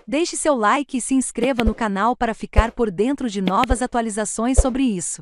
Deixe seu like e se inscreva no canal para ficar por dentro de novas atualizações sobre isso.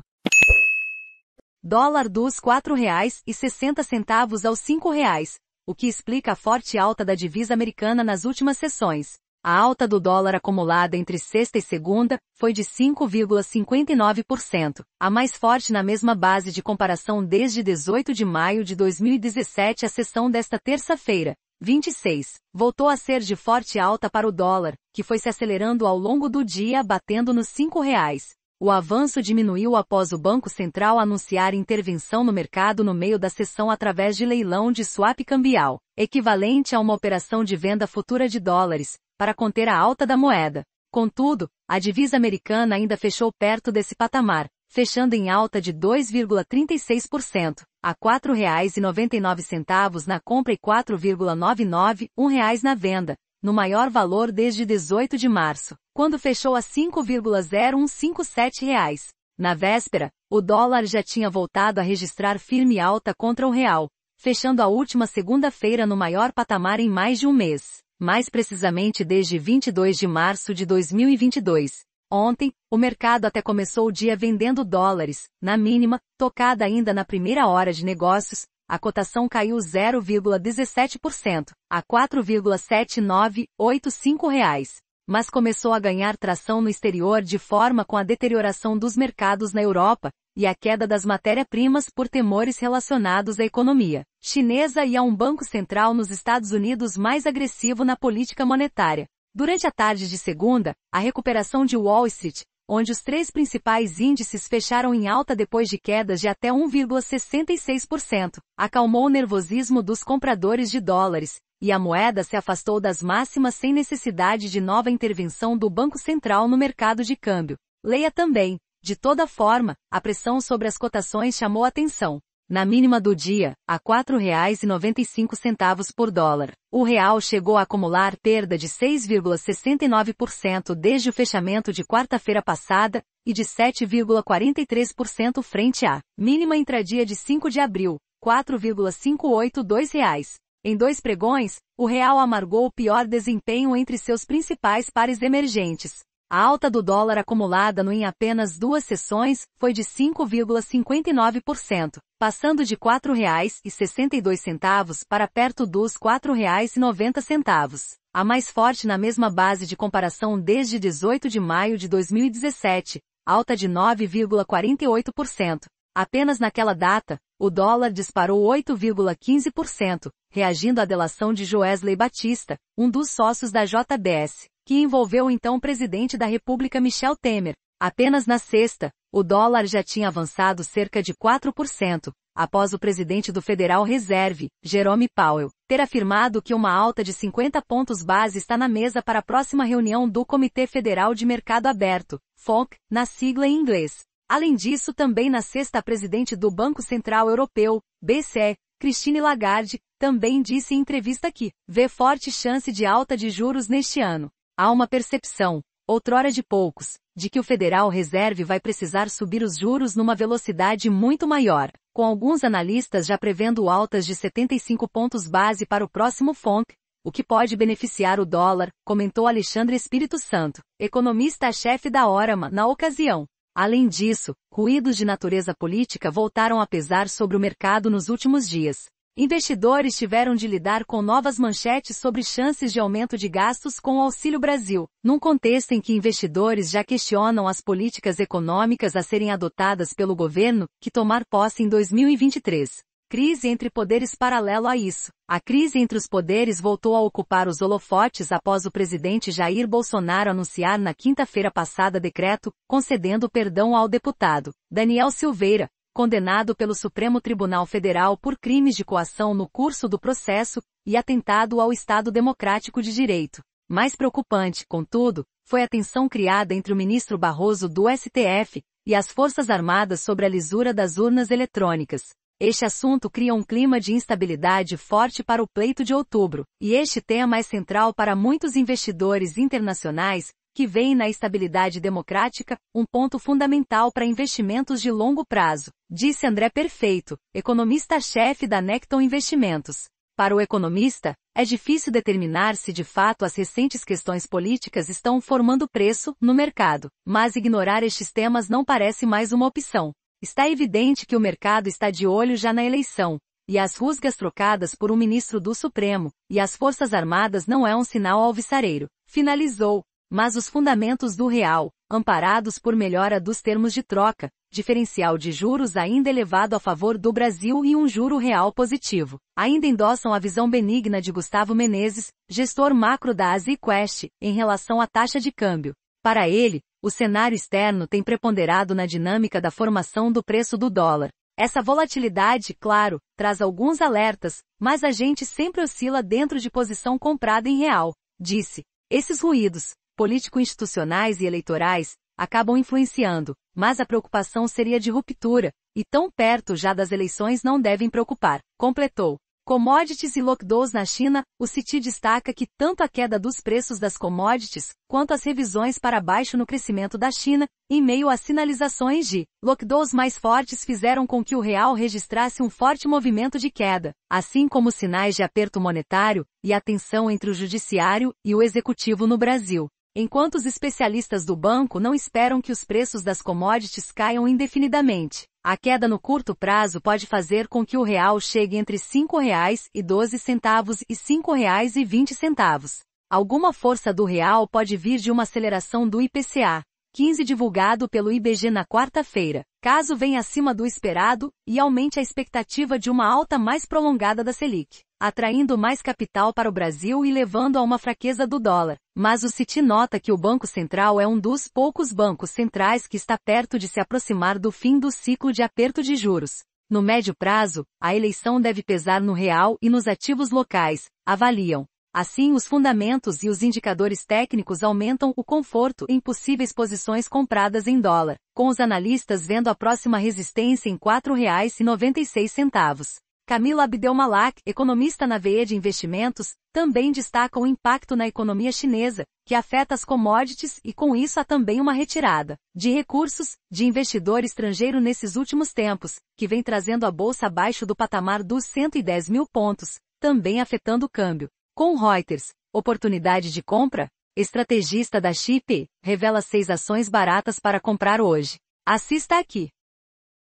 Dólar dos R$ 4,60 aos R$ 5,00, o que explica a forte alta da divisa americana nas últimas sessões. A alta do dólar acumulada entre sexta e segunda foi de 5,59%, a mais forte na mesma base de comparação desde 18 de maio de 2017. A sessão desta terça-feira, 26, voltou a ser de forte alta para o dólar, que foi se acelerando ao longo do dia, batendo nos R$ 5,00. O avanço diminuiu após o Banco Central anunciar intervenção no mercado no meio da sessão através de leilão de swap cambial, equivalente a uma operação de venda futura de dólares, para conter a alta da moeda. Contudo, a divisa americana ainda fechou perto desse patamar, fechando em alta de 2,36%, a R$ 4,99 na compra e R$ 4,99 na venda, no maior valor desde 18 de março, quando fechou a R$ 5,0157. Na véspera, o dólar já tinha voltado a registrar firme alta contra o real, fechando a última segunda-feira no maior patamar em mais de um mês. Mais precisamente desde 22 de março de 2022. Ontem, o mercado até começou o dia vendendo dólares, na mínima, tocada ainda na primeira hora de negócios, a cotação caiu 0,17%, a R$ 4,7985, mas começou a ganhar tração no exterior de forma com a deterioração dos mercados na Europa, e a queda das matérias-primas por temores relacionados à economia chinesa e a um banco central nos Estados Unidos mais agressivo na política monetária. Durante a tarde de segunda, a recuperação de Wall Street, onde os três principais índices fecharam em alta depois de quedas de até 1,66%, acalmou o nervosismo dos compradores de dólares, e a moeda se afastou das máximas sem necessidade de nova intervenção do Banco Central no mercado de câmbio. Leia também. De toda forma, a pressão sobre as cotações chamou atenção. Na mínima do dia, a R$ 4,95 por dólar, o real chegou a acumular perda de 6,69% desde o fechamento de quarta-feira passada, e de 7,43% frente à mínima intradia de 5 de abril, R$ 4,582. Em 2 pregões, o real amargou o pior desempenho entre seus principais pares emergentes. A alta do dólar acumulada em apenas 2 sessões foi de 5,59%, passando de R$ 4,62 para perto dos R$ 4,90, a mais forte na mesma base de comparação desde 18 de maio de 2017, alta de 9,48%. Apenas naquela data, o dólar disparou 8,15%, reagindo à delação de Joesley Batista, um dos sócios da JBS, que envolveu o então presidente da República Michel Temer. Apenas na sexta, o dólar já tinha avançado cerca de 4%, após o presidente do Federal Reserve, Jerome Powell, ter afirmado que uma alta de 50 pontos base está na mesa para a próxima reunião do Comitê Federal de Mercado Aberto, FONC, na sigla em inglês. Além disso, também na sexta, a presidente do Banco Central Europeu, BCE, Christine Lagarde, também disse em entrevista que vê forte chance de alta de juros neste ano. Há uma percepção, outrora de poucos, de que o Federal Reserve vai precisar subir os juros numa velocidade muito maior, com alguns analistas já prevendo altas de 75 pontos base para o próximo FONC, o que pode beneficiar o dólar, comentou Alexandre Espírito Santo, economista-chefe da Orama, na ocasião. Além disso, ruídos de natureza política voltaram a pesar sobre o mercado nos últimos dias. Investidores tiveram de lidar com novas manchetes sobre chances de aumento de gastos com o Auxílio Brasil, num contexto em que investidores já questionam as políticas econômicas a serem adotadas pelo governo, que tomar posse em 2023. Crise entre poderes. Paralelo a isso, a crise entre os poderes voltou a ocupar os holofotes após o presidente Jair Bolsonaro anunciar na quinta-feira passada decreto, concedendo perdão ao deputado Daniel Silveira, condenado pelo Supremo Tribunal Federal por crimes de coação no curso do processo, e atentado ao Estado Democrático de Direito. Mais preocupante, contudo, foi a tensão criada entre o ministro Barroso do STF e as Forças Armadas sobre a lisura das urnas eletrônicas. Este assunto cria um clima de instabilidade forte para o pleito de outubro, e este tema é central para muitos investidores internacionais, que veem na estabilidade democrática um ponto fundamental para investimentos de longo prazo, disse André Perfeito, economista-chefe da Necton Investimentos. Para o economista, é difícil determinar se de fato as recentes questões políticas estão formando preço no mercado, mas ignorar estes temas não parece mais uma opção. Está evidente que o mercado está de olho já na eleição, e as rusgas trocadas por um ministro do Supremo, e as Forças Armadas não é um sinal alvissareiro. Finalizou. Mas os fundamentos do real, amparados por melhora dos termos de troca, diferencial de juros ainda elevado a favor do Brasil e um juro real positivo, ainda endossam a visão benigna de Gustavo Menezes, gestor macro da AsiQuest, em relação à taxa de câmbio. Para ele, o cenário externo tem preponderado na dinâmica da formação do preço do dólar. Essa volatilidade, claro, traz alguns alertas, mas a gente sempre oscila dentro de posição comprada em real, disse. Esses ruídos, político-institucionais e eleitorais, acabam influenciando, mas a preocupação seria de ruptura, e tão perto já das eleições não devem preocupar, completou. Commodities e lockdowns na China, o Citi destaca que tanto a queda dos preços das commodities, quanto as revisões para baixo no crescimento da China, em meio a sinalizações de lockdowns mais fortes fizeram com que o real registrasse um forte movimento de queda, assim como sinais de aperto monetário e a tensão entre o judiciário e o executivo no Brasil. Enquanto os especialistas do banco não esperam que os preços das commodities caiam indefinidamente, a queda no curto prazo pode fazer com que o real chegue entre R$ 5,12 e R$ 5,20. Alguma força do real pode vir de uma aceleração do IPCA, 15 divulgado pelo IBGE na quarta-feira, caso venha acima do esperado e aumente a expectativa de uma alta mais prolongada da Selic, atraindo mais capital para o Brasil e levando a uma fraqueza do dólar. Mas o Citi nota que o Banco Central é um dos poucos bancos centrais que está perto de se aproximar do fim do ciclo de aperto de juros. No médio prazo, a eleição deve pesar no real e nos ativos locais, avaliam. Assim, os fundamentos e os indicadores técnicos aumentam o conforto em possíveis posições compradas em dólar, com os analistas vendo a próxima resistência em R$ 4,96. Camilo Abdelmalak, economista na VE de Investimentos, também destaca o impacto na economia chinesa, que afeta as commodities e com isso há também uma retirada de recursos de investidor estrangeiro nesses últimos tempos, que vem trazendo a bolsa abaixo do patamar dos 110 mil pontos, também afetando o câmbio. Com Reuters, oportunidade de compra? Estrategista da XP revela 6 ações baratas para comprar hoje. Assista aqui.